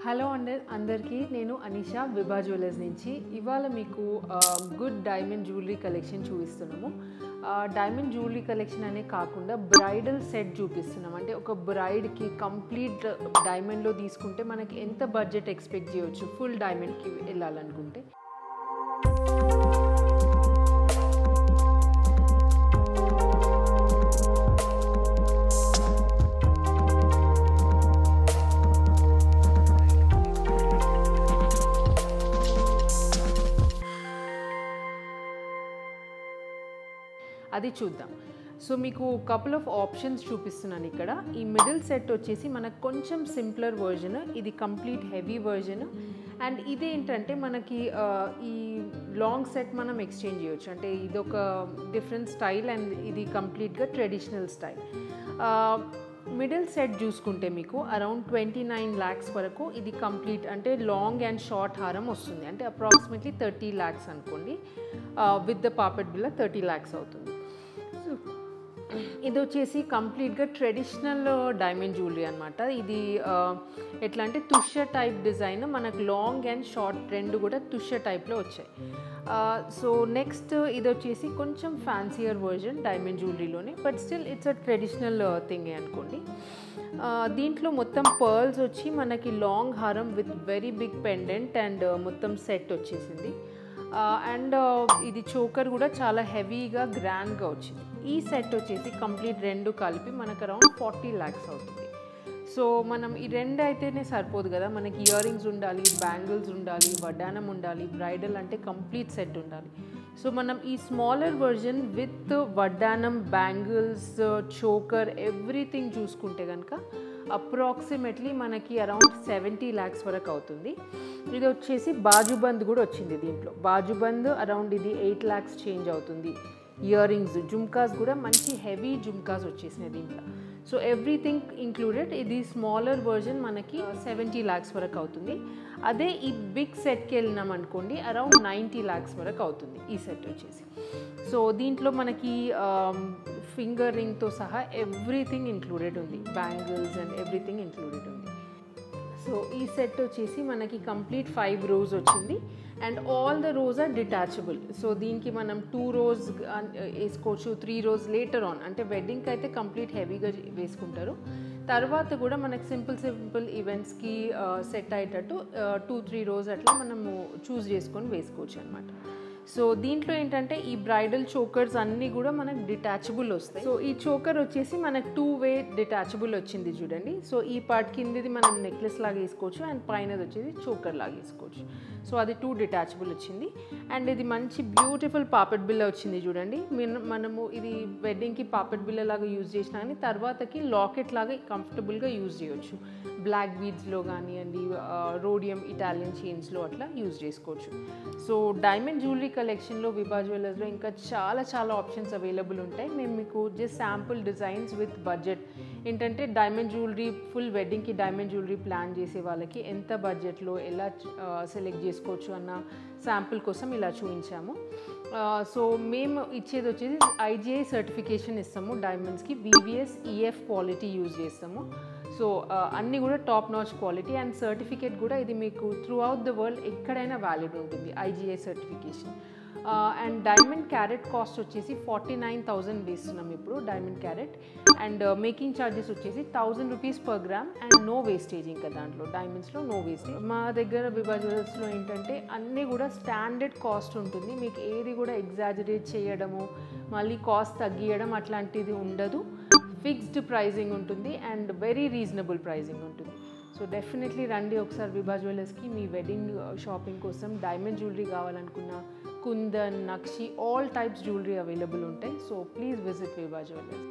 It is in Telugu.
హలో అందరికీ నేను అనిషా విభా జ్యువెలర్స్ నుంచి ఇవాళ మీకు గుడ్ డైమండ్ జ్యువెలరీ కలెక్షన్ చూపిస్తున్నాము. డైమండ్ జ్యువెలరీ కలెక్షన్ అనే కాకుండా బ్రైడల్ సెట్ చూపిస్తున్నాం. అంటే ఒక బ్రైడ్కి కంప్లీట్ డైమండ్లో తీసుకుంటే మనకి ఎంత బడ్జెట్ ఎక్స్పెక్ట్ చేయవచ్చు ఫుల్ డైమండ్కి వెళ్ళాలనుకుంటే. అది చూద్దాం. సో మీకు కపుల్ ఆఫ్ ఆప్షన్స్ చూపిస్తున్నాను ఇక్కడ. ఈ మిడిల్ సెట్ వచ్చేసి మనకు కొంచెం సింప్లర్ వర్జన్, ఇది కంప్లీట్ హెవీ వర్జన్. అండ్ ఇదేంటంటే మనకి ఈ లాంగ్ సెట్ మనం ఎక్స్చేంజ్ చేయొచ్చు. అంటే ఇది ఒక డిఫరెంట్ స్టైల్ అండ్ ఇది కంప్లీట్గా ట్రెడిషనల్ స్టైల్. మిడిల్ సెట్ చూసుకుంటే మీకు అరౌండ్ 29 lakhs వరకు ఇది కంప్లీట్ అంటే లాంగ్ అండ్ షార్ట్ హారం వస్తుంది. అంటే అప్రాక్సిమేట్లీ 30 lakhs అనుకోండి. విత్ ద పాపెట్ బిల్ల 30 lakhs అవుతుంది. ఇది వచ్చేసి కంప్లీట్గా ట్రెడిషనల్ డైమండ్ జ్యువెలరీ అనమాట. ఇది ఎట్లా అంటే తుష టైప్ డిజైన్, మనకు లాంగ్ అండ్ షార్ట్ రెండు కూడా తుష టైప్లో వచ్చాయి. సో నెక్స్ట్ ఇది వచ్చేసి కొంచెం ఫ్యాన్సియర్ వర్జన్ డైమండ్ జ్యువెలరీలోనే, but still it's a traditional thing అనుకోండి. దీంట్లో మొత్తం పర్ల్స్ వచ్చి మనకి లాంగ్ హారం with very big pendant and మొత్తం సెట్ వచ్చేసింది. అండ్ ఇది చోకర్ కూడా చాలా హెవీగా గ్రాండ్గా వచ్చింది. ఈ సెట్ వచ్చేసి కంప్లీట్ రెండు కలిపి మనకు అరౌండ్ 40 lakhs అవుతుంది. సో మనం ఈ రెండు అయితేనే సరిపోదు కదా, మనకి ఇయర్ రింగ్స్ ఉండాలి, బ్యాంగిల్స్ ఉండాలి, వడ్డానం ఉండాలి, బ్రైడల్ అంటే కంప్లీట్ సెట్ ఉండాలి. సో మనం ఈ స్మాలర్ వర్జన్ విత్ వడ్డానం, బ్యాంగిల్స్, చోకర్ ఎవ్రీథింగ్ చూసుకుంటే కనుక అప్రాక్సిమేట్లీ మనకి అరౌండ్ 70 lakhs వరకు అవుతుంది. ఇది వచ్చేసి బాజుబంద్ కూడా వచ్చింది దీంట్లో. బాజుబంద్ అరౌండ్ ఇది 8 lakhs చేంజ్ అవుతుంది. ఇయర్ రింగ్స్, జుమ్కాస్ కూడా మంచి హెవీ జుమ్కాస్ వచ్చేసినాయి దీంట్లో. సో ఎవ్రీథింగ్ ఇంక్లూడెడ్ ఇది స్మాలర్ వర్జన్ మనకి 70 lakhs వరకు అవుతుంది. అదే ఈ బిగ్ సెట్కి వెళ్ళినాం అనుకోండి అరౌండ్ 90 lakhs వరకు అవుతుంది ఈ సెట్ వచ్చేసి. సో దీంట్లో మనకి ఫింగర్ రింగ్తో సహా ఎవ్రీథింగ్ ఇంక్లూడెడ్ ఉంది, బ్యాంగిల్స్ అండ్ ఎవ్రీథింగ్ ఇంక్లూడెడ్ ఉంది. సో ఈ సెట్ వచ్చేసి మనకి కంప్లీట్ 5 rows వచ్చింది and all the rows are detachable. సో దీనికి మనం 2 rows వేసుకోవచ్చు, 3 rows లేటర్ ఆన్, అంటే వెడ్డింగ్కి అయితే కంప్లీట్ హెవీగా వేసుకుంటారు. తర్వాత కూడా మనకి సింపుల్ ఈవెంట్స్కి సెట్ అయ్యేటట్టు 2-3 rows అట్లా మనము చూస్ చేసుకొని వేసుకోవచ్చు అనమాట. సో దీంట్లో ఏంటంటే ఈ బ్రైడల్ చోకర్స్ అన్నీ కూడా మనకు డిటాచబుల్ వస్తాయి. సో ఈ చోకర్ వచ్చేసి మనకు 2-way డిటాచబుల్ వచ్చింది చూడండి. సో ఈ పార్ట్ కిందది మనం నెక్లెస్ లాగా వేసుకోవచ్చు అండ్ పైనది వచ్చేసి చోకర్ లాగా వేసుకోవచ్చు. సో అది 2 డిటాచబుల్ వచ్చింది. అండ్ ఇది మంచి బ్యూటిఫుల్ పాపెట్ బిల్ల వచ్చింది చూడండి. మనము ఇది వెడ్డింగ్కి పాపెట్ బిల్ల లాగా యూజ్ చేసినా కానీ తర్వాతకి లాకెట్ లాగా కంఫర్టబుల్గా యూజ్ చేయొచ్చు. బ్లాక్ బీడ్స్లో కానివ్వండి, రోడియం ఇటాలియన్ చైన్స్లో అట్లా యూజ్ చేసుకోవచ్చు. సో డైమండ్ జ్యువెలరీ కలెక్షన్లో విభా జ్యువెలర్స్లో ఇంకా చాలా ఆప్షన్స్ అవైలబుల్ ఉంటాయి. మేము మీకు just sample designs with budget ఏంటంటే డైమండ్ జ్యువెలరీ ఫుల్ వెడ్డింగ్కి డైమండ్ జ్యువెలరీ ప్లాన్ చేసే వాళ్ళకి ఎంత బడ్జెట్లో ఎలా సెలెక్ట్ చేసుకోవచ్చు అన్న శాంపుల్ కోసం ఇలా చూపించాము. సో మేము ఇచ్చేది వచ్చేసి IGI సర్టిఫికేషన్ ఇస్తాము డైమండ్స్కి, VVS EF క్వాలిటీ యూజ్ చేస్తాము. సో అన్నీ కూడా top notch quality and certificate కూడా ఇది మీకు త్రూ అవుట్ ద వరల్డ్ ఎక్కడైనా వ్యాలిడ్ ఉంటుంది IGI certification. And diamond carat cost వచ్చేసి 49,000 వేస్తున్నాం ఇప్పుడు diamond carat. And making charges వచ్చేసి 1,000 rupees per gram and no wastage. ఇంకా దాంట్లో డైమండ్స్లో నో వేస్టేజ్. మా దగ్గర విభా జ్యువెలర్స్లో ఏంటంటే అన్నీ కూడా స్టాండర్డ్ కాస్ట్ ఉంటుంది. మీకు ఏది కూడా ఎగ్జాజరేట్ చేయడము, మళ్ళీ కాస్ట్ తగ్గియడం అట్లాంటిది ఉండదు. ఫిక్స్డ్ ప్రైజింగ్ ఉంటుంది అండ్ వెరీ రీజనబుల్ ప్రైజింగ్ ఉంటుంది. సో డెఫినెట్లీ రండి ఒకసారి విభా జ్యువెలర్స్కి. మీ వెడ్డింగ్ షాపింగ్ కోసం డైమండ్ జ్యువెలరీ కావాలనుకున్న kundan, nakshi all types jewellery available ఉంటాయి. So please visit Vibha jewellers.